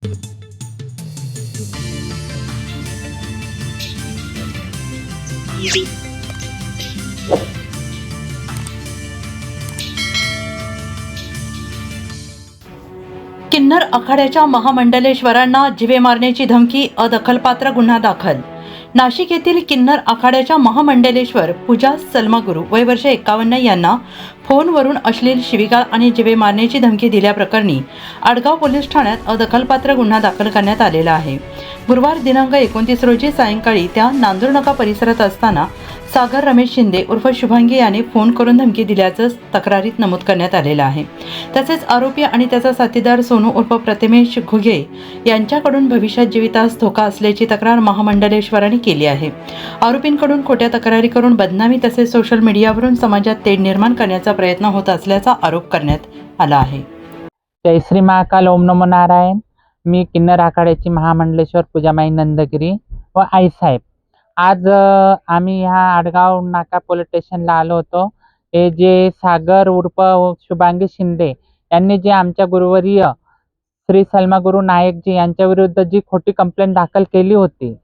किन्नर आखाड्याच्या महामंडलेश्वरांना जीवे मारण्याची धमकी, अदखलपात्र गुन्हा दाखल. नाशिक येथील किन्नर आखाड्याच्या महामंडलेश्वर पूजा सलमागुरू वय वर्ष 51 यांना फोनवरून अश्लील शिवीगाळ आणि जीवे मारण्याची धमकी दिल्याप्रकरणी आडगाव पोलीस ठाण्यात अदखलपात्र गुन्हा दाखल करण्यात आलेला आहे. गुरुवार दिनांक 29 रोजी सायंकाळी त्या नांदूरनाका परिसरात असताना सागर रमेश शिंदे उर्फ शुभांगी याने फोन करून धमकी दिल्याचं तक्रारीत नमूद करण्यात आलेलं आहे. तसेच आरोपी आणि त्याचा साथीदार सोनू उर्फ प्रतिमेश घुगे यांच्याकडून भविष्यात जीवितास धोका असल्याची तक्रार महामंडलेश्वरांनी केली आहे. आरोपींकडून खोट्या तक्रारी करून बदनामी तसेच सोशल मीडियावरून समाजात तेढ निर्माण करण्याचा प्रयत्न होत असल्याचा आरोप करण्यात आला आहे. जय श्री महाकाल, ओम नमो नारायण. मी किन्नर आखाड्याची महामंडलेश्वर पूजामाई नंदगिरी व आईसाहेब. आज आम्ही ह्या आडगाव नाका पोलीस स्टेशनला आलो होतो. हे जे सागर उर्फ शुभांगी शिंदे यांनी जे आमच्या गुरुवर्य श्री सलमागुरू नायकजी यांच्या विरुद्ध जी खोटी कंप्लेंट दाखल केली होती,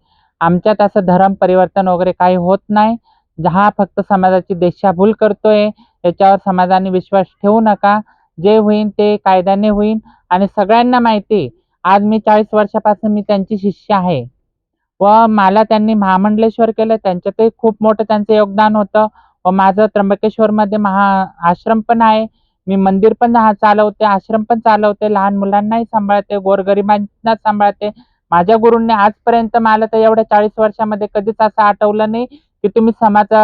आमच्यात असं धर्म परिवर्तन वगैरे काही होत नाही. हा फक्त समाजाची दिशाभूल करतोय. याच्यावर समाजाने विश्वास ठेवू नका. जे होईल ते कायद्याने होईल. आणि सगळ्यांना माहिती, आज मी 40 वर्षापासून मी त्यांची शिष्य आहे व मला त्यांनी महामंडलेश्वर केलं. त्यांच्यातही खूप मोठं त्यांचं योगदान होतं. व माझं त्र्यंबकेश्वरमध्ये आश्रम पण आहे. मी मंदिर पण चालवते, आश्रम पण चालवते, लहान मुलांनाही सांभाळते, गोरगरिबांना सांभाळते. माझ्या गुरूंनी आजपर्यंत मला तर एवढ्या 40 वर्षामध्ये कधीच असं आठवलं नाही की तुम्ही समाज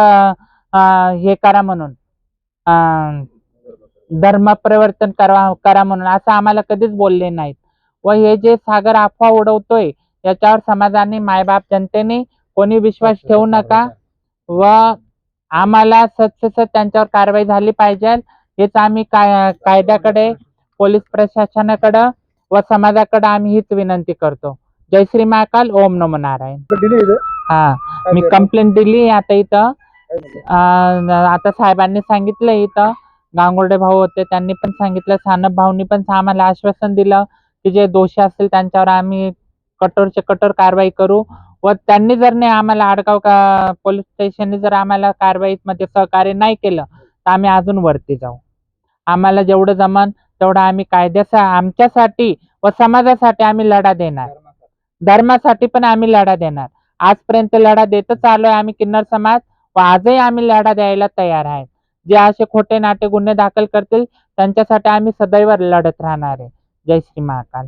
हे करा म्हणून, धर्म परिवर्तन करा म्हणून असं आम्हाला कधीच बोलले नाहीत. व हे जे सागर अफवा उडवतोय याच्यावर समाजाने, मायबाप जनतेने कोणी विश्वास ठेवू नका व आम्हाला सत्य त्यांच्यावर कारवाई झाली पाहिजे. हेच आम्ही कायद्याकडे, पोलीस प्रशासनाकडे व समाजाकडे आम्ही हीच विनंती करतो. जय श्री महाकाल, ओम नमो नारायण. हा, मी कंप्लेंट दिली. आता इथं आता साहेबांनी सांगितलं, इथं गांगुर्डे भाऊ होते त्यांनी पण सांगितलं, सानप भाऊनी पण आम्हाला आश्वासन दिलं की जे दोषी असतील त्यांच्यावर आम्ही कठोरचे कठोर कारवाई करू. व त्यांनी जर नाही आम्हाला आडगाव पोलीस स्टेशनने जर आम्हाला कारवाईमध्ये सहकार्य नाही केलं तर आम्ही अजून वरती जाऊ. आम्हाला जेवढं जमन तेवढं आम्ही कायद्याचा, आमच्यासाठी व समाजासाठी आम्ही लढा देणार. धर्मासाठी पण आम्ही लढा देणार. आजपर्यंत लढा देतच आलोय आम्ही किन्नर समाज व आजही आम्ही लढा द्यायला तयार आहे. जे असे खोटे नाटे गुन्हे दाखल करतील त्यांच्यासाठी आम्ही सदैव लढत राहणार आहे. जय श्री महाकाल.